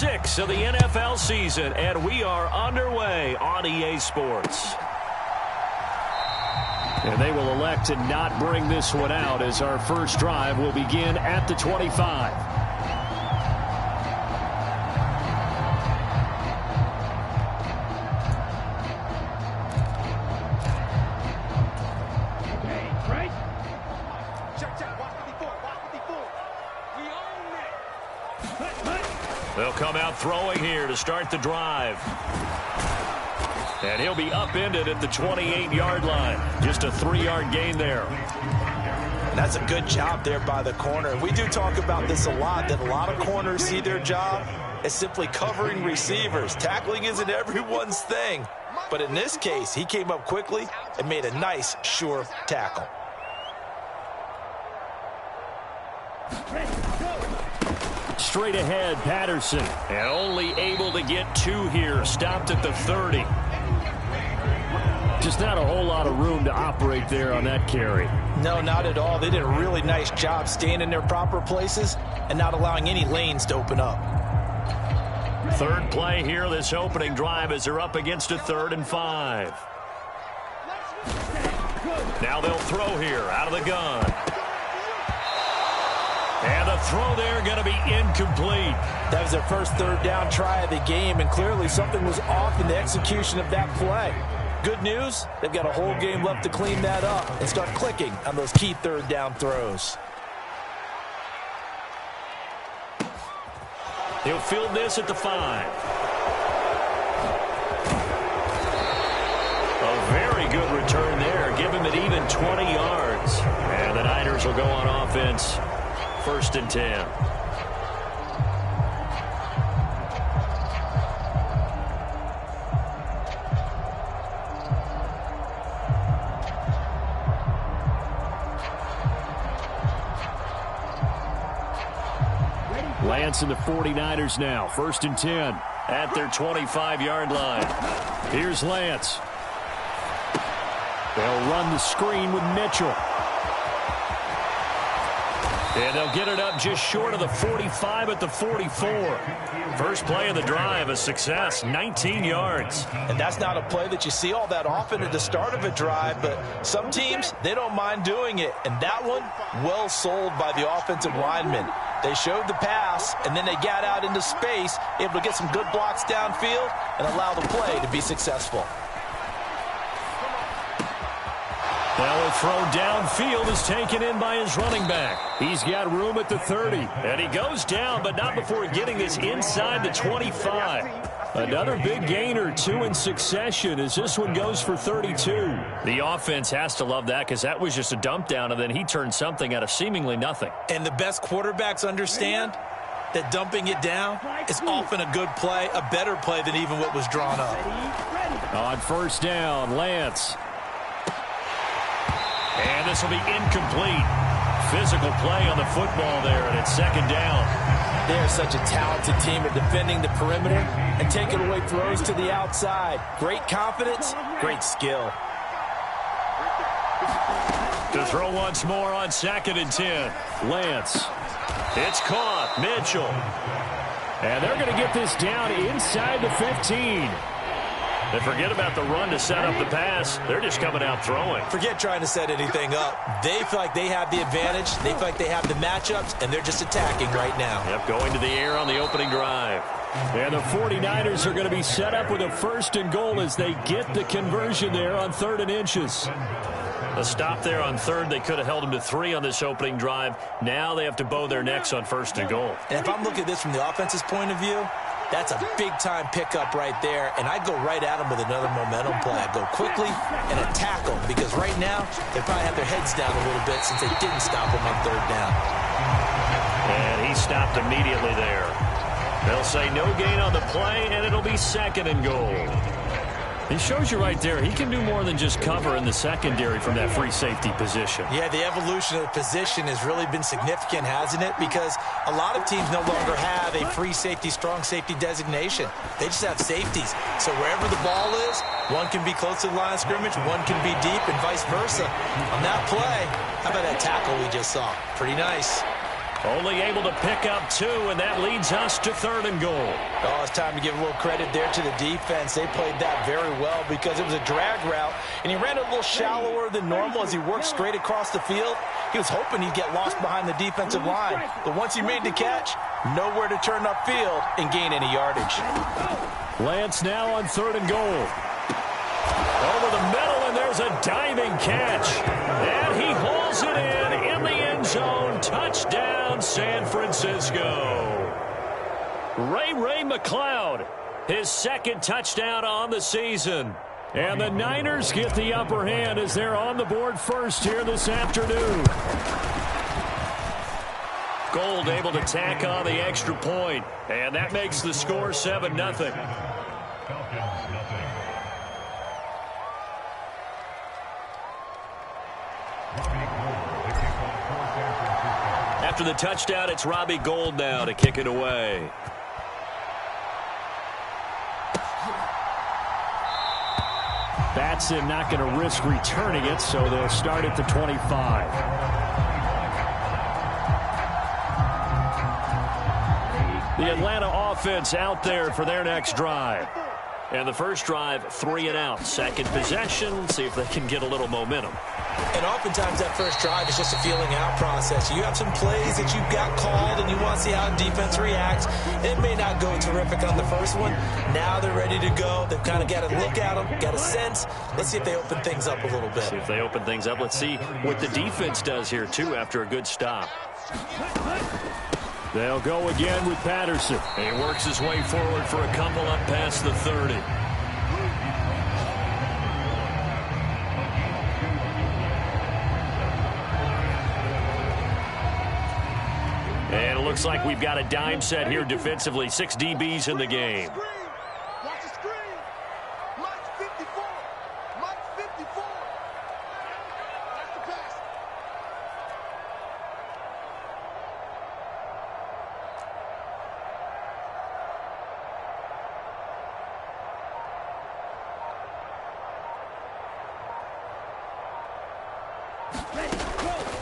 6 of the NFL season, and we are underway on EA Sports. And they will elect to not bring this one out as our first drive will begin at the 25. They'll come out throwing here to start the drive. And he'll be upended at the 28-yard line. Just a 3-yard gain there. And that's a good job there by the corner. We do talk about this a lot, that a lot of corners see their job as simply covering receivers. Tackling isn't everyone's thing. But in this case, he came up quickly and made a nice, sure tackle. Straight ahead, Patterson. And only able to get 2 here. Stopped at the 30. Just not a whole lot of room to operate there on that carry. No, not at all. They did a really nice job staying in their proper places and not allowing any lanes to open up. Third play here, this opening drive, as they're up against a 3rd and 5. Now they'll throw here out of the gun. And the throw there going to be incomplete. That was their first 3rd down try of the game, and clearly something was off in the execution of that play. Good news, they've got a whole game left to clean that up and start clicking on those key 3rd down throws. He'll field this at the 5. A very good return there. Give him an even 20 yards. And the Niners will go on offense. 1st and 10. Lance and the 49ers now. 1st and 10 at their 25-yard line. Here's Lance. They'll run the screen with Mitchell. And they'll get it up just short of the 45 at the 44. First play of the drive, a success, 19 yards. And that's not a play that you see all that often at the start of a drive, but some teams, they don't mind doing it. And that one, well sold by the offensive linemen. They showed the pass, and then they got out into space, able to get some good blocks downfield and allow the play to be successful. Now a throw downfield is taken in by his running back. He's got room at the 30. And he goes down, but not before getting this inside the 25. Another big gain or 2 in succession as this one goes for 32. The offense has to love that because that was just a dump down, and then he turned something out of seemingly nothing. And the best quarterbacks understand that dumping it down is often a good play, a better play than even what was drawn up. On 1st down, Lance. And this will be incomplete. Physical play on the football there, and it's 2nd down. They are such a talented team at defending the perimeter and taking away throws to the outside. Great confidence, great skill. To throw once more on 2nd and 10. Lance. It's caught. Mitchell. And they're going to get this down inside the 15. They forget about the run to set up the pass. They're just coming out throwing. Forget trying to set anything up. They feel like they have the advantage. They feel like they have the matchups, and they're just attacking right now. Yep, going to the air on the opening drive. And the 49ers are going to be set up with a 1st and goal as they get the conversion there on 3rd and inches. A stop there on 3rd. They could have held them to 3 on this opening drive. Now they have to bow their necks on 1st and goal. And if I'm looking at this from the offense's point of view, that's a big-time pickup right there, and I go right at them with another momentum play. I go quickly and attack them because right now they probably have their heads down a little bit since they didn't stop them on 3rd down. And he stopped immediately there. They'll say no gain on the play, and it'll be 2nd and goal. He shows you right there, he can do more than just cover in the secondary from that free safety position. Yeah, the evolution of the position has really been significant, hasn't it? Because a lot of teams no longer have a free safety, strong safety designation. They just have safeties. So wherever the ball is, one can be close to the line of scrimmage, one can be deep, and vice versa. On that play, how about that tackle we just saw? Pretty nice. Only able to pick up 2, and that leads us to 3rd and goal. Oh, it's time to give a little credit there to the defense. They played that very well because it was a drag route, and he ran it a little shallower than normal as he worked straight across the field. He was hoping he'd get lost behind the defensive line, but once he made the catch, nowhere to turn upfield and gain any yardage. Lance now on 3rd and goal. Over the middle, and there's a diving catch. And he hauls it in the end zone. Touchdown, San Francisco. Ray McCloud, his 2nd touchdown on the season. And the Niners get the upper hand as they're on the board first here this afternoon. Gold able to tack on the extra point, and that makes the score 7-0. After the touchdown, it's Robbie Gould now to kick it away. Batson not going to risk returning it, so they'll start at the 25. The Atlanta offense out there for their next drive. And the first drive, 3 and out. Second possession, see if they can get a little momentum. And oftentimes that first drive is just a feeling out process. You have some plays that you've got called and you want to see how defense reacts. It may not go terrific on the first one. Now they're ready to go. They've kind of got to look at them, got a sense. Let's see if they open things up a little bit. See if they open things up. Let's see what the defense does here, too, after a good stop. They'll go again with Patterson. He works his way forward for a couple up past the 30. And it looks like we've got a dime set here defensively. 6 DBs in the game. Watch the screen. Mike 54. Mike 54. That's the pass.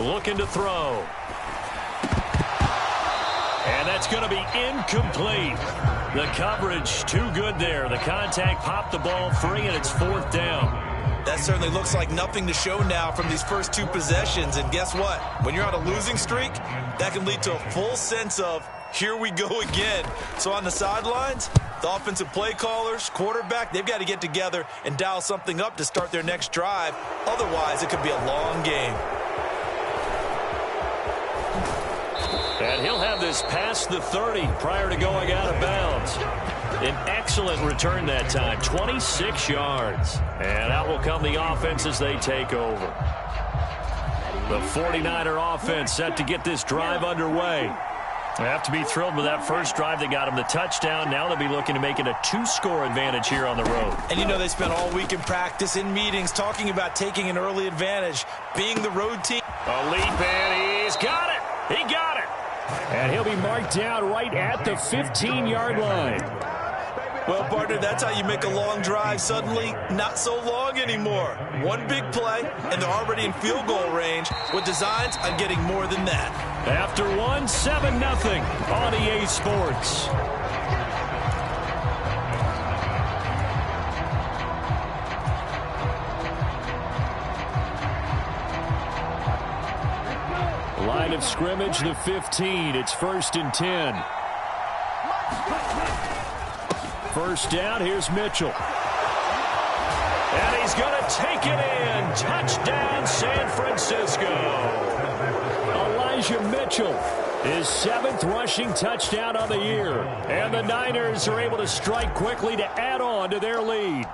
Looking to throw. And that's going to be incomplete. The coverage too good there. The contact popped the ball free, and it's 4th down. That certainly looks like nothing to show now from these first 2 possessions. And guess what? When you're on a losing streak, that can lead to a full sense of, here we go again. So on the sidelines, the offensive play callers, quarterback, they've got to get together and dial something up to start their next drive. Otherwise, it could be a long game. And he'll have this past the 30 prior to going out of bounds. An excellent return that time, 26 yards. And out will come the offense as they take over. The 49er offense set to get this drive underway. They have to be thrilled with that first drive that got them the touchdown. Now they'll be looking to make it a 2-score advantage here on the road. And you know they spent all week in practice, in meetings, talking about taking an early advantage, being the road team. A leap, and he's got it. He got it. And he'll be marked down right at the 15-yard line. Well, partner, that's how you make a long drive suddenly not so long anymore. One big play, and they're already in field goal range with designs on getting more than that. After 1, 7-0 on EA Sports. Line of scrimmage, the 15. It's 1st and 10. First down, here's Mitchell. And he's going to take it in. Touchdown, San Francisco. Elijah Mitchell, his 7th rushing touchdown of the year. And the Niners are able to strike quickly to add on to their lead.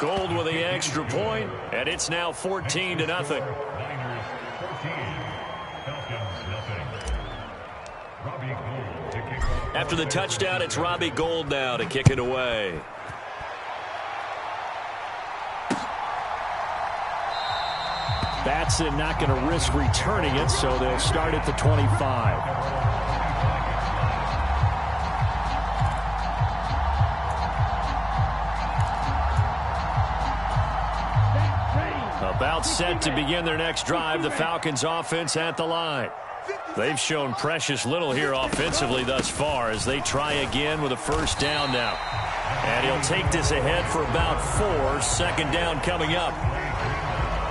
Gold with the extra point, and it's now 14-0. After the touchdown, it's Robbie Gould now to kick it away. Batson not going to risk returning it, so they'll start at the 25. About set to begin their next drive, the Falcons offense at the line. They've shown precious little here offensively thus far as they try again with a first down now. And he'll take this ahead for about 4. Second down coming up.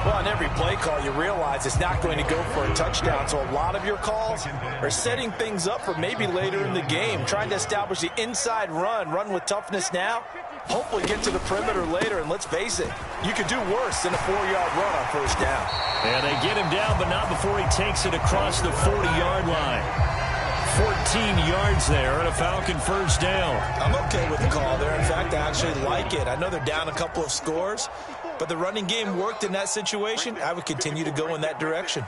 Well, on every play call, you realize it's not going to go for a touchdown. So a lot of your calls are setting things up for maybe later in the game, trying to establish the inside run with toughness now. Hopefully get to the perimeter later, and let's face it, you could do worse than a 4-yard run on first down. And they get him down, but not before he takes it across the 40-yard line. 14 yards there and a Falcon first down. I'm okay with the call there. In fact, I actually like it. I know they're down a couple of scores, but the running game worked in that situation. I would continue to go in that direction.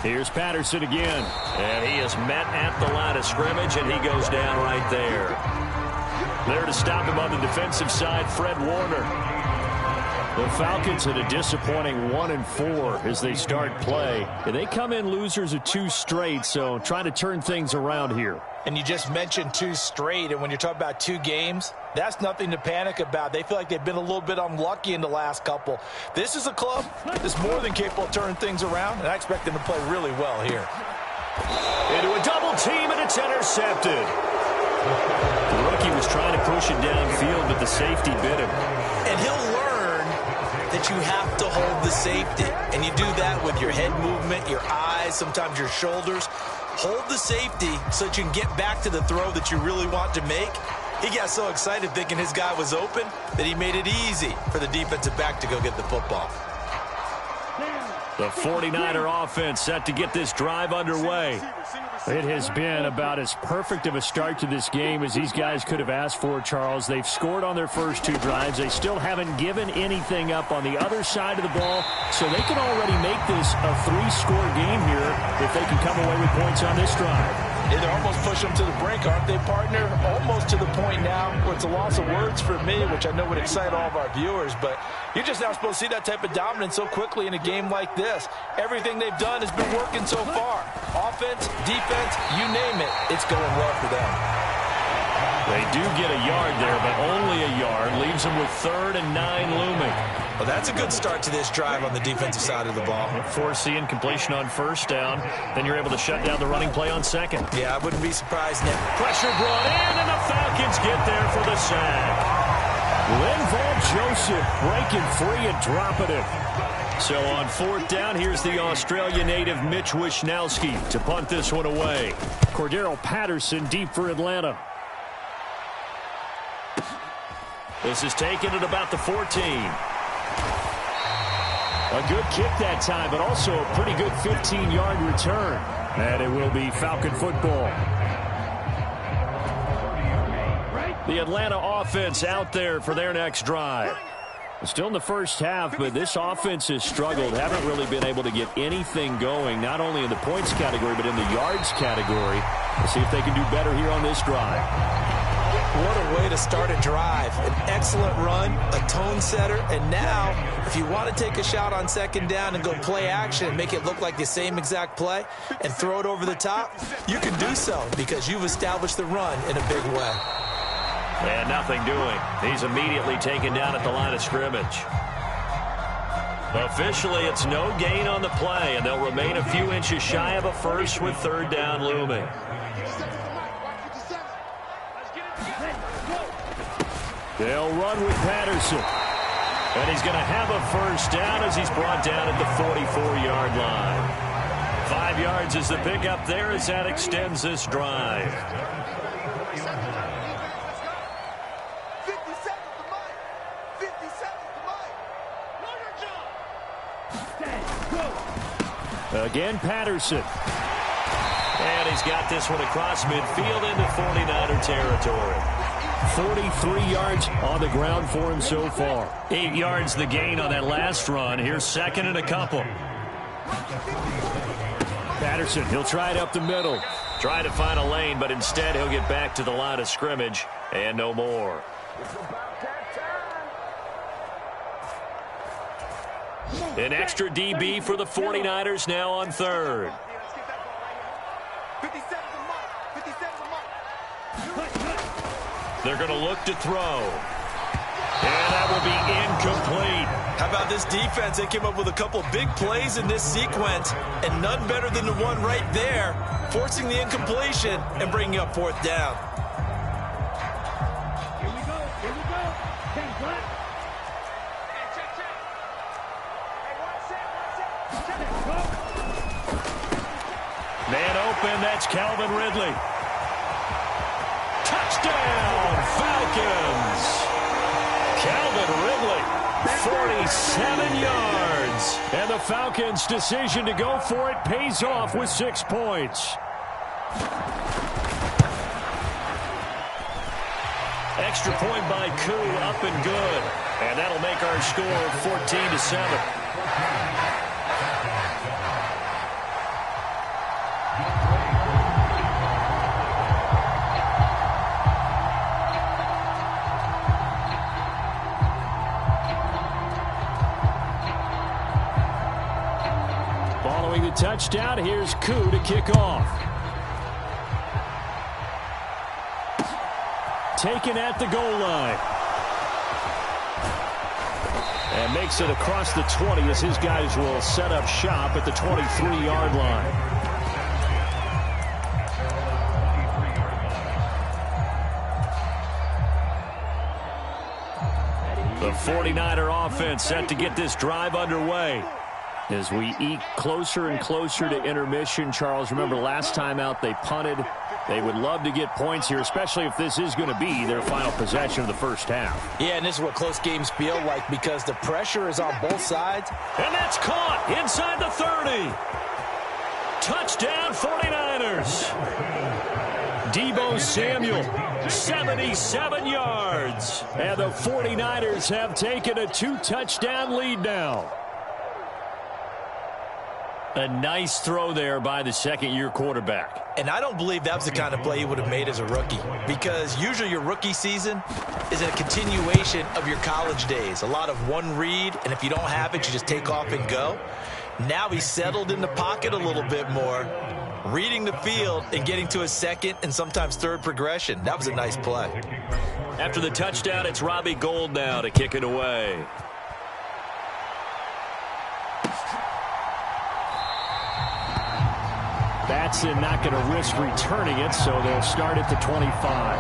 Here's Patterson again. And he is met at the line of scrimmage, and he goes down right there. There to stop him on the defensive side, Fred Warner. The Falcons at a disappointing 1-4 as they start play. And they come in losers of 2 straight, so trying to turn things around here. And you just mentioned 2 straight, and when you're talking about 2 games, that's nothing to panic about. They feel like they've been a little bit unlucky in the last couple. This is a club that's more than capable of turning things around, and I expect them to play really well here. Into a double team, and it's intercepted. The rookie was trying to push it downfield, but the safety bit him. And he'll learn that you have to hold the safety, and you do that with your head movement, your eyes, sometimes your shoulders. Hold the safety so that you can get back to the throw that you really want to make. He got so excited thinking his guy was open that he made it easy for the defensive back to go get the football. The 49er offense set to get this drive underway. It has been about as perfect of a start to this game as these guys could have asked for, Charles. They've scored on their first 2 drives. They still haven't given anything up on the other side of the ball, so they can already make this a 3-score game here if they can come away with points on this drive. Yeah, they're almost pushing them to the brink, aren't they, partner? Almost to the point now where it's a loss of words for me, which I know would excite all of our viewers, but you're just not supposed to see that type of dominance so quickly in a game like this. Everything they've done has been working so far. Offense, defense, you name it, it's going well for them. They do get a yard there, but only a yard. Leaves them with 3rd and 9 looming. Well, that's a good start to this drive on the defensive side of the ball. Force the incompletion on first down. Then you're able to shut down the running play on second. Yeah, I wouldn't be surprised now. Pressure brought in, and the Falcons get there for the sack. Linval Joseph breaking free and dropping it. So on 4th down, here's the Australia native Mitch Wishnowski to punt this one away. Cordero Patterson deep for Atlanta. This is taken at about the 14. A good kick that time, but also a pretty good 15-yard return. And it will be Falcon football. The Atlanta offense out there for their next drive. Still in the first half, but this offense has struggled. Haven't really been able to get anything going, not only in the points category, but in the yards category. Let's see if they can do better here on this drive. What a way to start a drive. An excellent run, a tone setter, and now, if you want to take a shot on second down and go play action and make it look like the same exact play and throw it over the top, you can do so because you've established the run in a big way. And nothing doing. He's immediately taken down at the line of scrimmage. Officially, it's no gain on the play, and they'll remain a few inches shy of a first with 3rd down looming. They'll run with Patterson. And he's going to have a first down as he's brought down at the 44-yard line. 5 yards is the pickup there as that extends this drive. Again, Patterson. And he's got this one across midfield into 49er territory. 43 yards on the ground for him so far. 8 yards the gain on that last run. Here's 2nd and a couple. Patterson, he'll try it up the middle. Try to find a lane, but instead he'll get back to the line of scrimmage and no more. An extra DB for the 49ers now on 3rd. They're going to look to throw. And that will be incomplete. How about this defense? They came up with a couple big plays in this sequence, and none better than the one right there, forcing the incompletion and bringing up fourth down. Here we go. Ken Black. Hey, check. Hey, one set. Check it. Go. Man open, that's Calvin Ridley. Touchdown, Falcons! Calvin Ridley, 47 yards. And the Falcons' decision to go for it pays off with 6 points. Extra point by Koo, up and good. And that'll make our score 14-7. Following the touchdown, here's Koo to kick off. Taken at the goal line. And makes it across the 20 as his guys will set up shop at the 23-yard line. The 49er offense set to get this drive underway. As we eke closer and closer to intermission, Charles, remember last time out they punted. They would love to get points here, especially if this is going to be their final possession of the first half. Yeah, and this is what close games feel like because the pressure is on both sides. And that's caught inside the 30. Touchdown 49ers. Deebo Samuel, 77 yards. And the 49ers have taken a 2-touchdown lead now. A nice throw there by the second-year quarterback. And I don't believe that was the kind of play he would have made as a rookie because usually your rookie season is a continuation of your college days. A lot of one read, and if you don't have it, you just take off and go. Now he's settled in the pocket a little bit more, reading the field and getting to a second and sometimes third progression. That was a nice play. After the touchdown, it's Robbie Gould now to kick it away. Batson not going to risk returning it, so they'll start at the 25.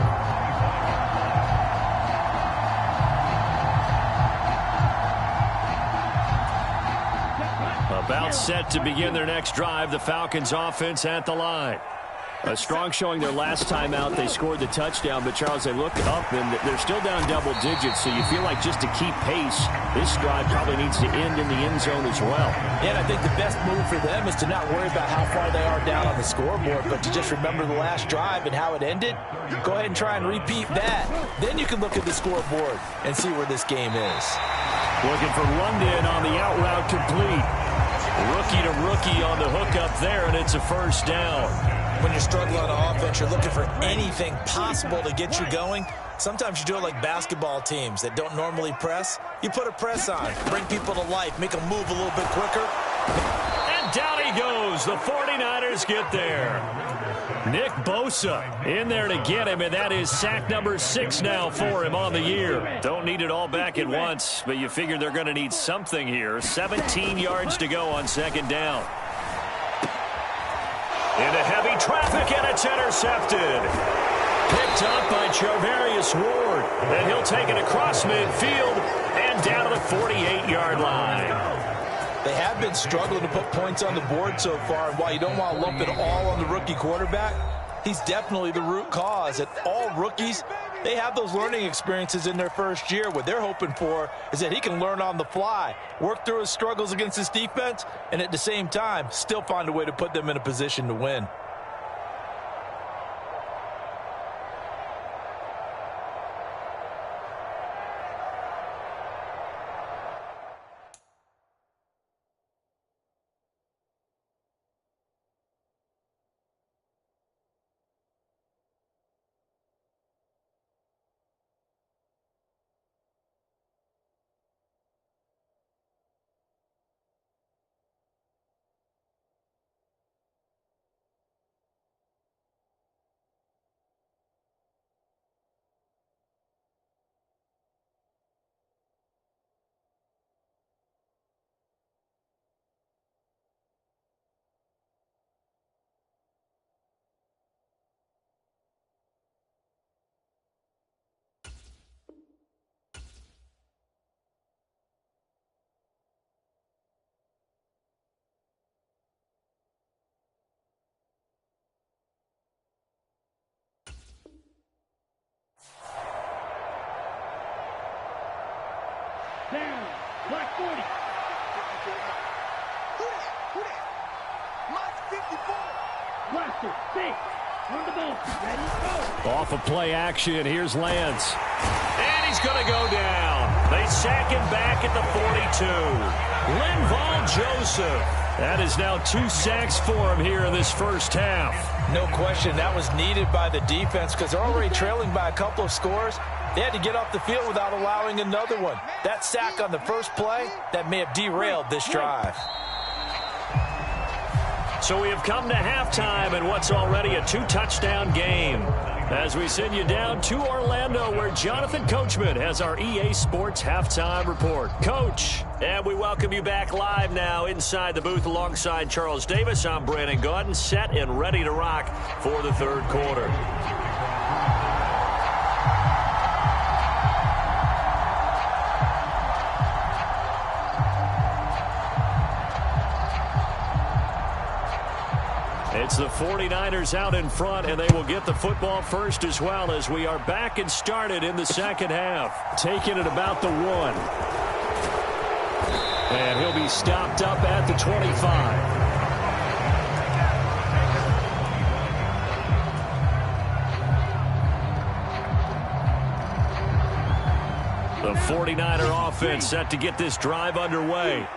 About set to begin their next drive, the Falcons offense at the line. A strong showing their last time out. They scored the touchdown, but Charles, they look up and they're still down double digits, so you feel like just to keep pace, this drive probably needs to end in the end zone as well. Yeah, and I think the best move for them is to not worry about how far they are down on the scoreboard, but to just remember the last drive and how it ended. Go ahead and try and repeat that. Then you can look at the scoreboard and see where this game is. Looking for London on the out route complete. Rookie to rookie on the hook up there, and it's a first down. When you're struggling on offense, you're looking for anything possible to get you going. Sometimes you do it like basketball teams that don't normally press. You put a press on, bring people to life, make them move a little bit quicker. And down he goes. The 49ers get there. Nick Bosa in there to get him, and that is sack number 6 now for him on the year. Don't need it all back at once, but you figure they're going to need something here. 17 yards to go on second down. Into heavy traffic, and it's intercepted. Picked up by Charvarius Ward. And he'll take it across midfield and down to the 48-yard line. They have been struggling to put points on the board so far, and while you don't want to lump it all on the rookie quarterback, he's definitely the root cause. And all rookies, they have those learning experiences in their first year. What they're hoping for is that he can learn on the fly, work through his struggles against his defense, and at the same time, still find a way to put them in a position to win. Roster, stay. On the ball. Ready, go. Off of play action, here's Lance. And he's going to go down. They sack him back at the 42. Linval Joseph. That is now 2 sacks for him here in this first half. No question, that was needed by the defense because they're already trailing by a couple of scores. They had to get off the field without allowing another one. That sack on the first play, that may have derailed this drive. So we have come to halftime in what's already a 2-touchdown game. As we send you down to Orlando, where Jonathan Coachman has our EA Sports Halftime Report. Coach, and we welcome you back live now inside the booth alongside Charles Davis. I'm Brandon Gaudin, set and ready to rock for the third quarter. It's the 49ers out in front, and they will get the football first as well as we are back and started in the second half. Taking it about the 1. And he'll be stopped up at the 25. The 49er offense set to get this drive underway.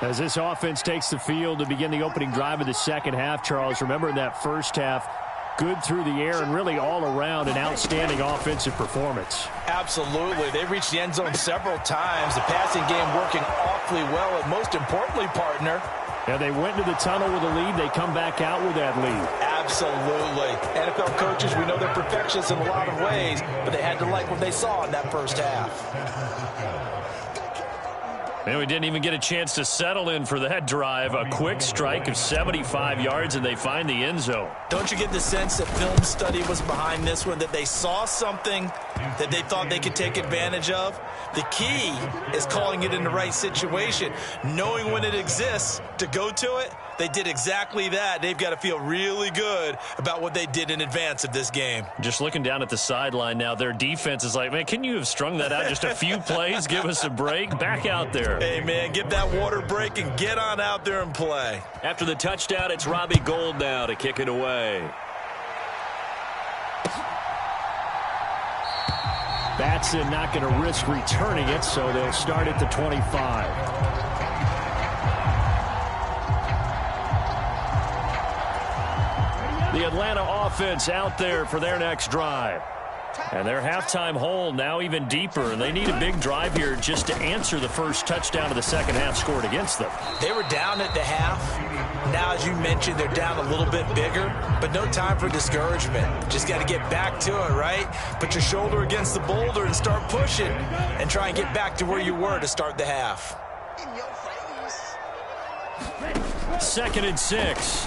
As this offense takes the field to begin the opening drive of the second half, Charles, remember in that first half, good through the air and really all around an outstanding offensive performance. Absolutely. They reached the end zone several times. The passing game working awfully well, and most importantly, partner. Yeah, they went into the tunnel with a lead. They come back out with that lead. Absolutely. NFL coaches, we know they're perfectionists in a lot of ways, but they had to like what they saw in that first half. And we didn't even get a chance to settle in for that drive. A quick strike of 75 yards, and they find the end zone. Don't you get the sense that film study was behind this one, that they saw something that they thought they could take advantage of? The key is calling it in the right situation, knowing when it exists to go to it. They did exactly that. They've got to feel really good about what they did in advance of this game. Just looking down at the sideline now, their defense is like, man, can you have strung that out just a few plays? Give us a break. Back out there. Hey, man, give that water break and get on out there and play. After the touchdown, it's Robbie Gould now to kick it away. Batson not going to risk returning it, so they'll start at the 25. The Atlanta offense out there for their next drive. And their halftime hole now even deeper, and they need a big drive here just to answer the first touchdown of the second half scored against them. They were down at the half. Now, as you mentioned, they're down a little bit bigger, but no time for discouragement. Just got to get back to it, right? Put your shoulder against the boulder and start pushing and try and get back to where you were to start the half. 2nd and 6.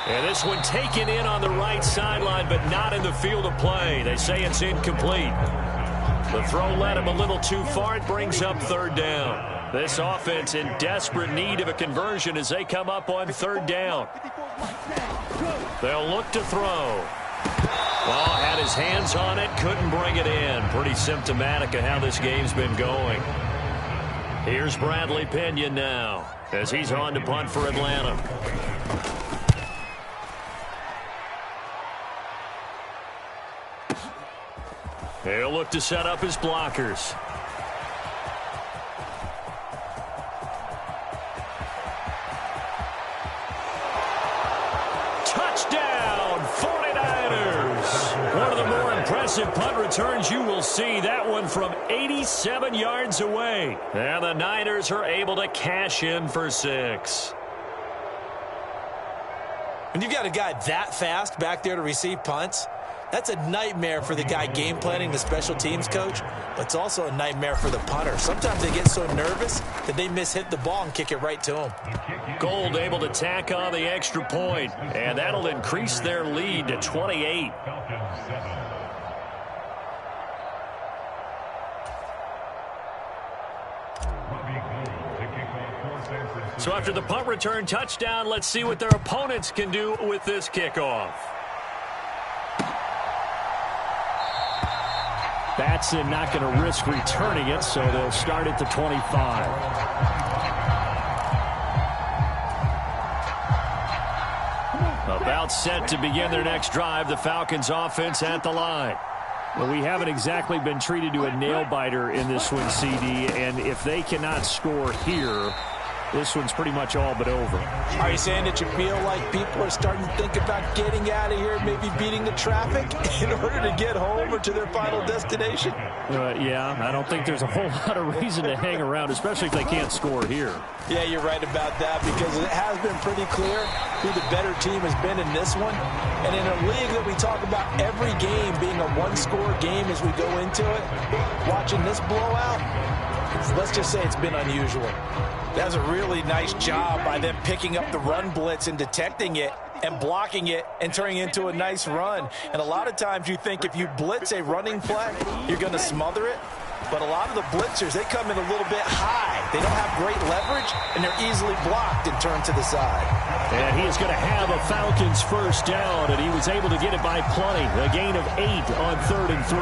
And this one taken in on the right sideline, but not in the field of play. They say it's incomplete. The throw led him a little too far. It brings up 3rd down. This offense in desperate need of a conversion as they come up on 3rd down. They'll look to throw. Well, had his hands on it, couldn't bring it in. Pretty symptomatic of how this game's been going. Here's Bradley Pinion now as he's on to punt for Atlanta. He'll look to set up his blockers. Touchdown, 49ers. One of the more impressive punt returns you will see. That one from 87 yards away. And the Niners are able to cash in for 6. When you've got a guy that fast back there to receive punts, that's a nightmare for the guy game planning, the special teams coach, but it's also a nightmare for the punter. Sometimes they get so nervous that they mishit the ball and kick it right to him. Gould able to tack on the extra point, and that'll increase their lead to 28. So after the punt return touchdown, let's see what their opponents can do with this kickoff. Batson not going to risk returning it, so they'll start at the 25. About set to begin their next drive, the Falcons offense at the line. Well, we haven't exactly been treated to a nail-biter in this one, CD, and if they cannot score here, this one's pretty much all but over. Are you saying that you feel like people are starting to think about getting out of here, maybe beating the traffic in order to get home or to their final destination? Yeah, I don't think there's a whole lot of reason to hang around, especially if they can't score here. Yeah, you're right about that, because it has been pretty clear who the better team has been in this one. And in a league that we talk about every game being a one-score game as we go into it, watching this blowout, let's just say it's been unusual. That's a really nice job by them picking up the run blitz and detecting it and blocking it and turning it into a nice run. And a lot of times you think if you blitz a running play, you're going to smother it. But a lot of the blitzers, they come in a little bit high. They don't have great leverage, and they're easily blocked and turned to the side. And he is going to have a Falcons first down, and he was able to get it by plenty. A gain of 8 on 3rd and 3.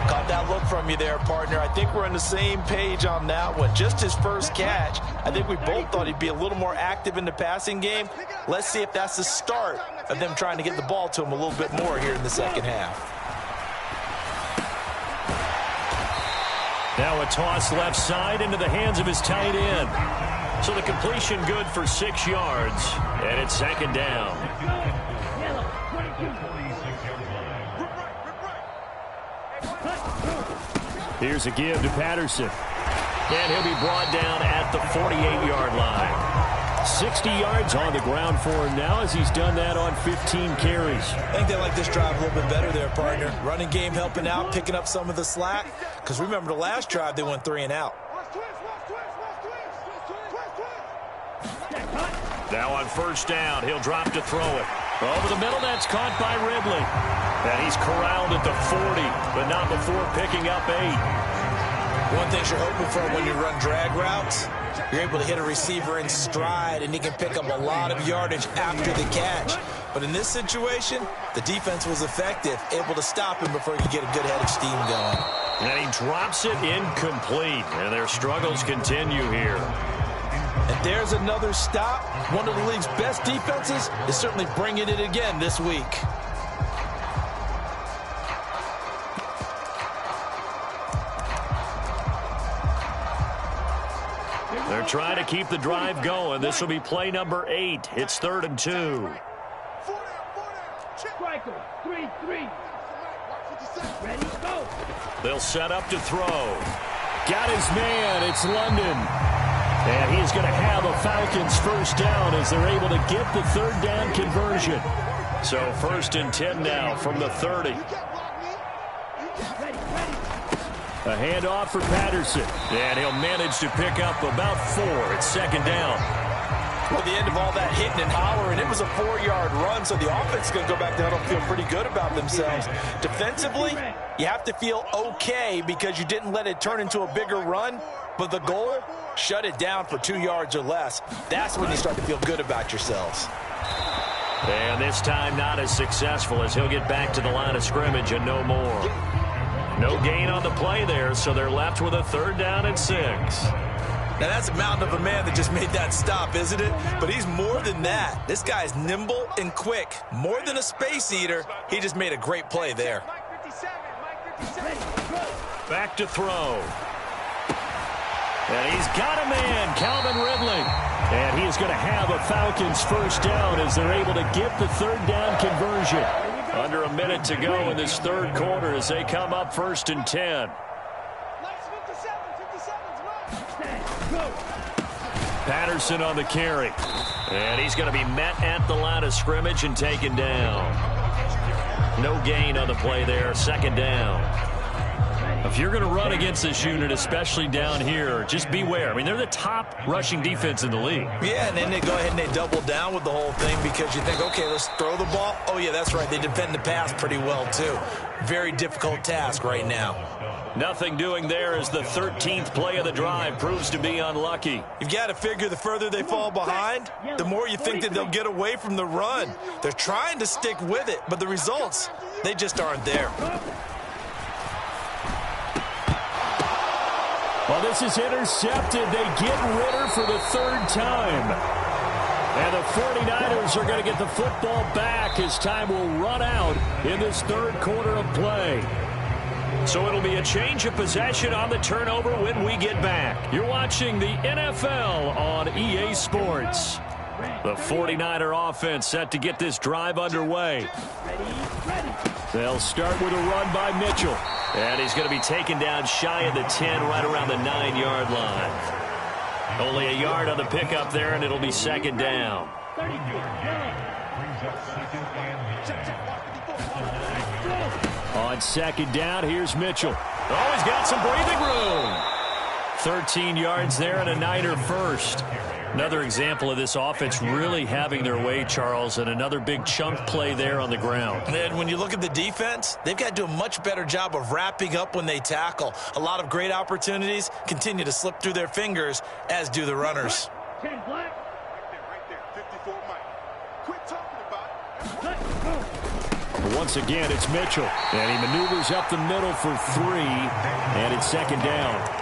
Caught that look from you there, partner. I think we're on the same page on that one. Just his first catch. I think we both thought he'd be a little more active in the passing game. Let's see if that's the start of them trying to get the ball to him a little bit more here in the second half. Now a toss left side into the hands of his tight end. So the completion good for 6 yards, and it's second down. Here's a give to Patterson. And he'll be brought down at the 48-yard line. 60 yards on the ground for him now as he's done that on 15 carries. I think they like this drive a little bit better there, partner. Running game helping out, picking up some of the slack. Because remember the last drive, they went 3 and out. Now on first down, he'll drop to throw it. Over the middle, that's caught by Ridley. And he's corralled at the 40, but not before picking up 8. One thing you're hoping for when you run drag routes, you're able to hit a receiver in stride, and he can pick up a lot of yardage after the catch. But in this situation, the defense was effective, able to stop him before he could get a good head of steam going. And he drops it incomplete, and their struggles continue here. And there's another stop. One of the league's best defenses is certainly bringing it again this week. They're trying to keep the drive going. This will be play number 8. It's 3rd and 2. Ready, go. They'll set up to throw. Got his man. It's London. And he's going to have a Falcons first down as they're able to get the 3rd down conversion. So 1st and 10 now from the 30. A handoff for Patterson. And he'll manage to pick up about 4. It's 2nd down. At the end of all that hitting and hollering, it was a 4-yard run, so the offense is going to go back down and feel pretty good about themselves. Defensively, you have to feel okay because you didn't let it turn into a bigger run, but the goal, shut it down for 2 yards or less. That's when you start to feel good about yourselves. And this time not as successful as he'll get back to the line of scrimmage and no more. No gain on the play there, so they're left with a 3rd down and 6. Now, that's a mountain of a man that just made that stop, isn't it? But he's more than that. This guy's nimble and quick. More than a space eater, he just made a great play there. Back to throw. And he's got a man, Calvin Ridley. And he is going to have a Falcons first down as they're able to get the 3rd down conversion. Under a minute to go in this 3rd quarter as they come up 1st and 10. Patterson on the carry. And he's going to be met at the line of scrimmage and taken down. No gain on the play there. 2nd down. If you're going to run against this unit, especially down here, just beware. I mean, they're the top rushing defense in the league. Yeah, and then they go ahead and they double down with the whole thing because you think, okay, let's throw the ball. Oh, yeah, that's right. They defend the pass pretty well, too. Very difficult task right now. Nothing doing there as the 13th play of the drive proves to be unlucky. You've got to figure the further they fall behind, the more you think that they'll get away from the run. They're trying to stick with it, but the results, they just aren't there. Well, this is intercepted. They get Ritter for the 3rd time. And the 49ers are going to get the football back as time will run out in this third quarter of play. So it'll be a change of possession on the turnover when we get back. You're watching the NFL on EA Sports. The 49er offense set to get this drive underway. They'll start with a run by Mitchell. And he's going to be taken down shy of the 10, right around the 9-yard line. Only a yard on the pickup there, and it'll be second down. On second down, here's Mitchell. Oh, he's got some breathing room. 13 yards there and a Niner first. Another example of this offense really having their way, Charles, and another big chunk play there on the ground. And when you look at the defense, they've got to do a much better job of wrapping up when they tackle. A lot of great opportunities continue to slip through their fingers, as do the runners. 10 black. Right there, 54 Mike. Quit talking about it. Once again, it's Mitchell. And he maneuvers up the middle for 3, and it's second down.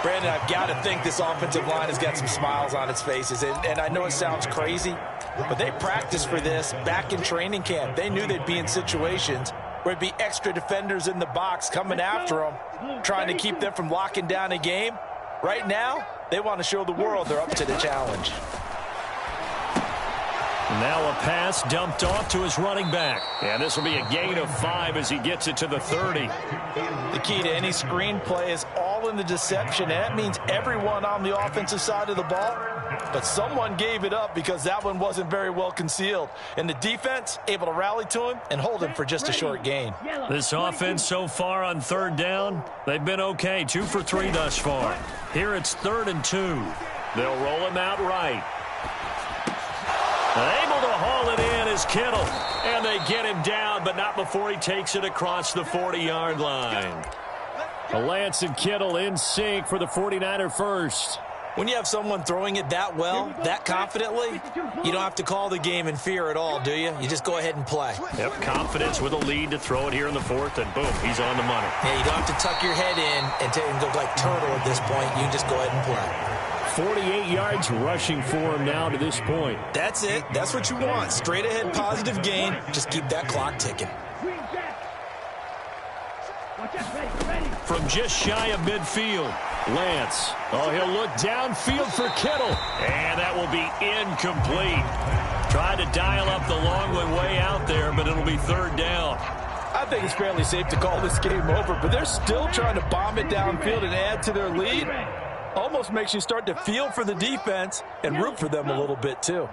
Brandon, I've got to think this offensive line has got some smiles on its faces. And I know it sounds crazy, but they practiced for this back in training camp. They knew they'd be in situations where it'd be extra defenders in the box coming after them, trying to keep them from locking down a game. Right now, they want to show the world they're up to the challenge. Now a pass dumped off to his running back. And this will be a gain of 5 as he gets it to the 30. The key to any screen play is all in the deception, and that means everyone on the offensive side of the ball. But someone gave it up because that one wasn't very well concealed. And the defense able to rally to him and hold him for just a short gain. This offense so far on third down, they've been okay. 2 for 3 thus far. Here it's 3rd and 2. They'll roll him out right. Able to haul it in is Kittle. And they get him down, but not before he takes it across the 40-yard line. Lance and Kittle in sync for the 49er first. When you have someone throwing it that well, that confidently, you don't have to call the game in fear at all, do you? You just go ahead and play. Yep, confidence with a lead to throw it here in the 4th, and boom, he's on the money. Yeah, you don't have to tuck your head in and go like turtle at this point. You just go ahead and play. 48 yards rushing for him now to this point. That's it. That's what you want. Straight ahead positive gain. Just keep that clock ticking. From just shy of midfield, Lance. Oh, he'll look downfield for Kittle. And that will be incomplete. Tried to dial up the long way out there, but it'll be 3rd down. I think it's fairly safe to call this game over, but they're still trying to bomb it downfield and add to their lead. Almost makes you start to feel for the defense and root for them a little bit, too.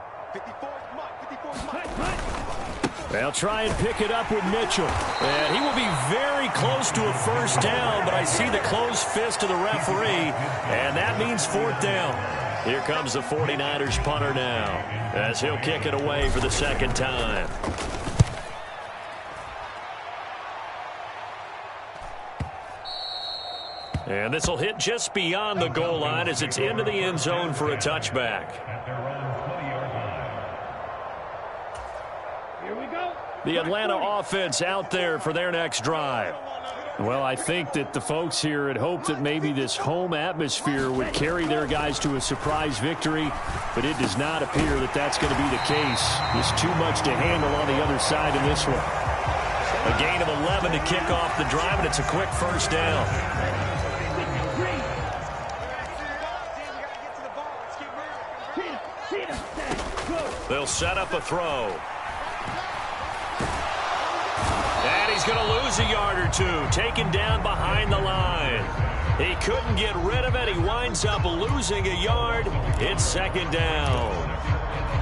They'll try and pick it up with Mitchell. And he will be very close to a first down, but I see the closed fist of the referee, and that means 4th down. Here comes the 49ers punter now, as he'll kick it away for the 2nd time. And this will hit just beyond the goal line as it's into the end zone for a touchback. Here we go. The Atlanta offense out there for their next drive. Well, I think that the folks here had hoped that maybe this home atmosphere would carry their guys to a surprise victory, but it does not appear that that's going to be the case. There's too much to handle on the other side in this one. A gain of 11 to kick off the drive, and it's a quick first down. They'll set up a throw. And he's going to lose a yard or 2, taken down behind the line. He couldn't get rid of it. He winds up losing a yard. It's 2nd down.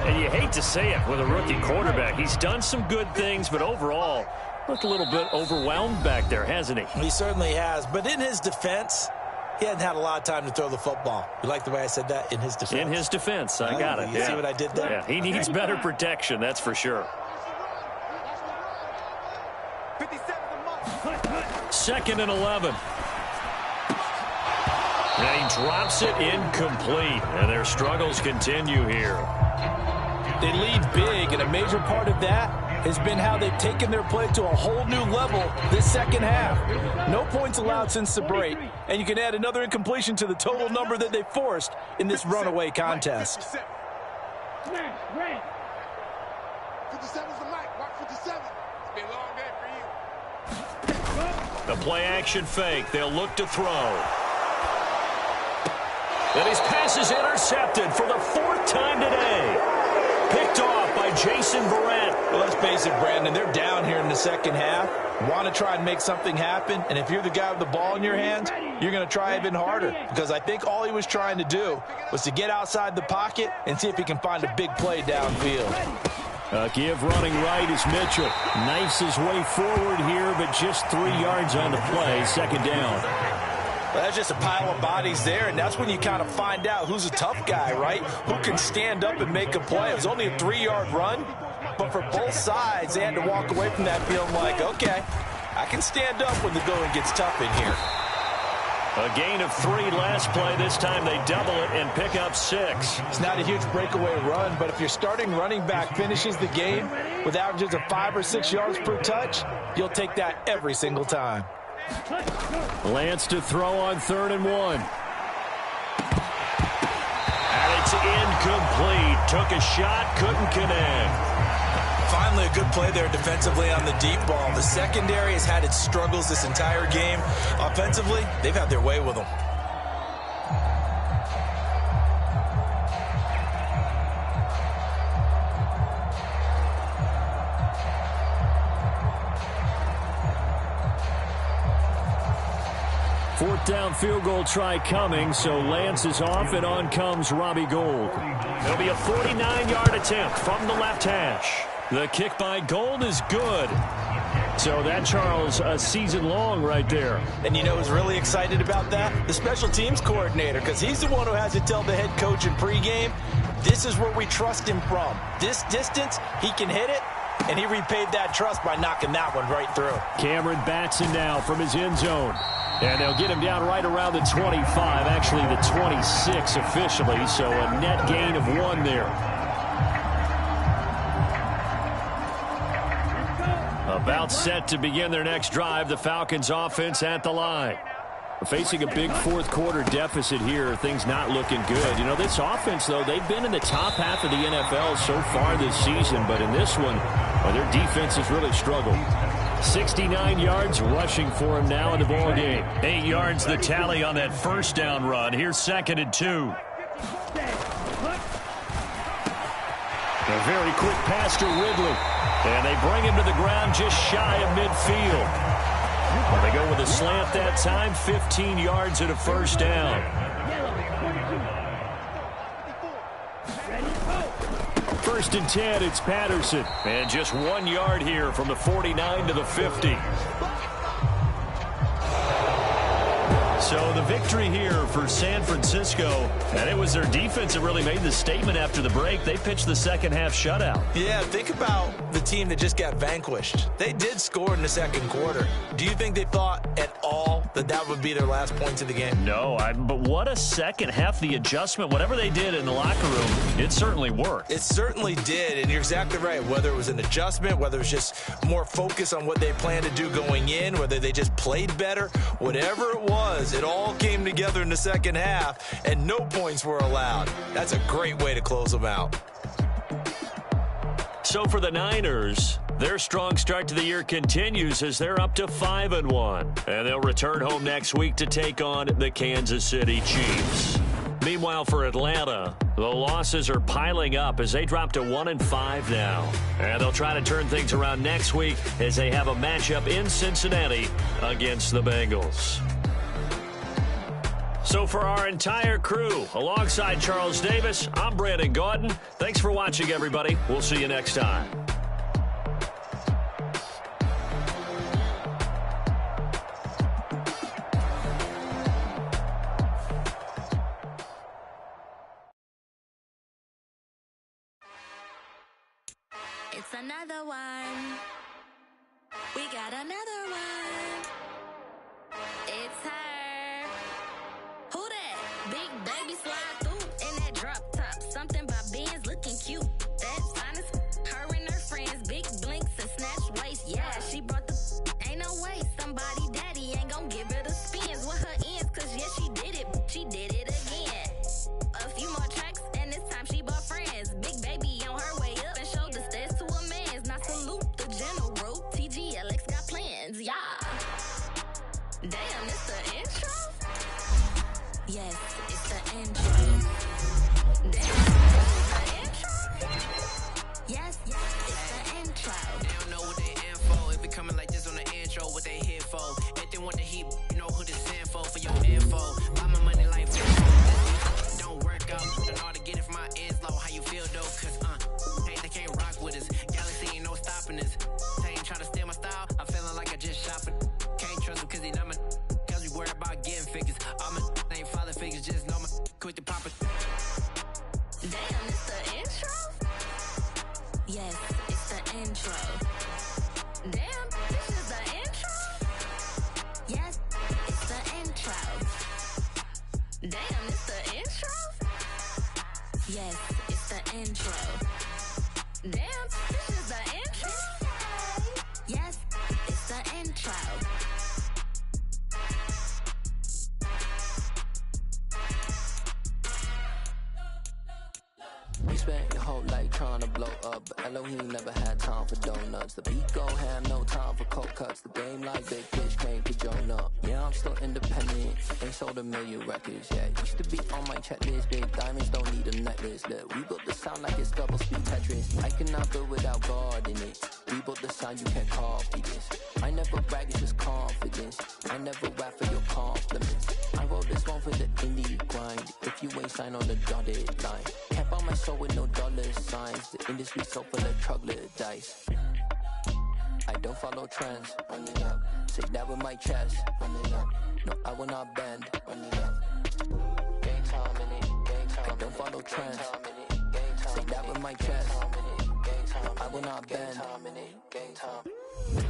And you hate to say it with a rookie quarterback. He's done some good things, but overall, looked a little bit overwhelmed back there, hasn't he? He certainly has. But in his defense, he hasn't had a lot of time to throw the football. You like the way I said that? In his defense. In his defense. I got it. You see what I did there? Yeah, he needs better protection, that's for sure. 2nd and 11. And he drops it incomplete. And their struggles continue here. They lead big, and a major part of that has been how they've taken their play to a whole new level this second half. No points allowed since the break, and you can add another incompletion to the total number that they forced in this runaway contest. Smash, red. 57's the mic. Watch 57. It's been a long day for you. The play action fake. They'll look to throw. And his pass is intercepted for the fourth time today. Picked off by Jason Verrett. Well, let's face it, Brandon, they're down here in the second half. Want to try and make something happen, and if you're the guy with the ball in your hands, you're going to try even harder, because I think all he was trying to do was to get outside the pocket and see if he can find a big play downfield. Give running right is Mitchell. Knifes his way forward here, but just 3 yards on the play. Second down. Well, that's just a pile of bodies there, and that's when you kind of find out who's a tough guy, right? Who can stand up and make a play. It was only a 3-yard run, but for both sides, they had to walk away from that feeling like, okay, I can stand up when the going gets tough in here. A gain of 3 last play. This time they double it and pick up 6. It's not a huge breakaway run, but if your starting running back finishes the game with averages of 5 or 6 yards per touch, you'll take that every single time. Lance to throw on 3rd and 1. And it's incomplete. Took a shot, couldn't connect. Finally, a good play there defensively on the deep ball. The secondary has had its struggles this entire game. Offensively, they've had their way with them. Fourth down field goal try coming, so Lance is off, and on comes Robbie Gould. It'll be a 49-yard attempt from the left hash. The kick by Gould is good. So that, Charles, a season long right there. And you know who's really excited about that? The special teams coordinator, because he's the one who has to tell the head coach in pregame, this is where we trust him from. This distance, he can hit it, and he repaid that trust by knocking that one right through. Cameron Batson now from his end zone. And they'll get him down right around the 25, actually the 26 officially, so a net gain of 1 there. About set to begin their next drive, the Falcons offense at the line. Facing a big fourth quarter deficit here, things not looking good. You know, this offense, though, they've been in the top half of the NFL so far this season, but in this one, well, their defense has really struggled. 69 yards rushing for him now in the ball game. 8 yards the tally on that first down run. Here's 2nd and 2. A very quick pass to Ridley. And they bring him to the ground just shy of midfield. Well, they go with a slant that time, 15 yards and a first down. First and 10, it's Patterson. And just 1 yard here from the 49 to the 50. So the victory here for San Francisco, and it was their defense that really made the statement after the break. They pitched the second half shutout. Yeah, think about the team that just got vanquished. They did score in the second quarter. Do you think they thought at all that that would be their last points of the game? No, but what a second half. The adjustment, whatever they did in the locker room, it certainly worked. It certainly did, and you're exactly right. Whether it was an adjustment, whether it was just more focus on what they planned to do going in, whether they just played better, whatever it was, it all came together in the second half, and no points were allowed. That's a great way to close them out. So for the Niners, their strong start to the year continues as they're up to 5-1. And they'll return home next week to take on the Kansas City Chiefs. Meanwhile, for Atlanta, the losses are piling up as they drop to 1-5 now. And they'll try to turn things around next week as they have a matchup in Cincinnati against the Bengals. So for our entire crew, alongside Charles Davis, I'm Brandon Gaudin. Thanks for watching, everybody. We'll see you next time. It's another one. We got another one. It's her. Who that? Big baby slide through in that drop top. Something by Benz looking cute. That's honest. Her and her friends, big blinks and snatch waist. Yeah, she brought the ain't no way. Somebody daddy ain't gon' give her the spins with her ends. Cause yeah, she did it. She did it again. A few more tracks and this time she bought friends. Big baby Yes, it's the intro. Damn, this is the intro? Yes, it's the intro. Damn, it's the intro? Yes, it's the intro. Damn, this is the intro? Yes, it's the intro. You spent your whole life trying to blow up, but Elohim never had time for donuts. The beat go ham, no time for cold cuts. The game like big fish came to join up. Yeah, I'm still independent, ain't sold a million records yet. Used to be on my checklist, big diamonds don't need a necklace. Look, we built the sound like it's double speed Tetris. I cannot build without God in it. We built the sound, you can't copy this. I never brag, it's just confidence. I never rap for your compliments. I wrote this one for the indie grind. If you ain't signed on the dotted line, can't buy my soul with no dollar signs. The industry so full of troglodytes. I don't follow trends. Say that with my chest. No, I will not bend. Gang time in it. I don't follow trends. Say that with my chest. No, I will not bend. Gang time.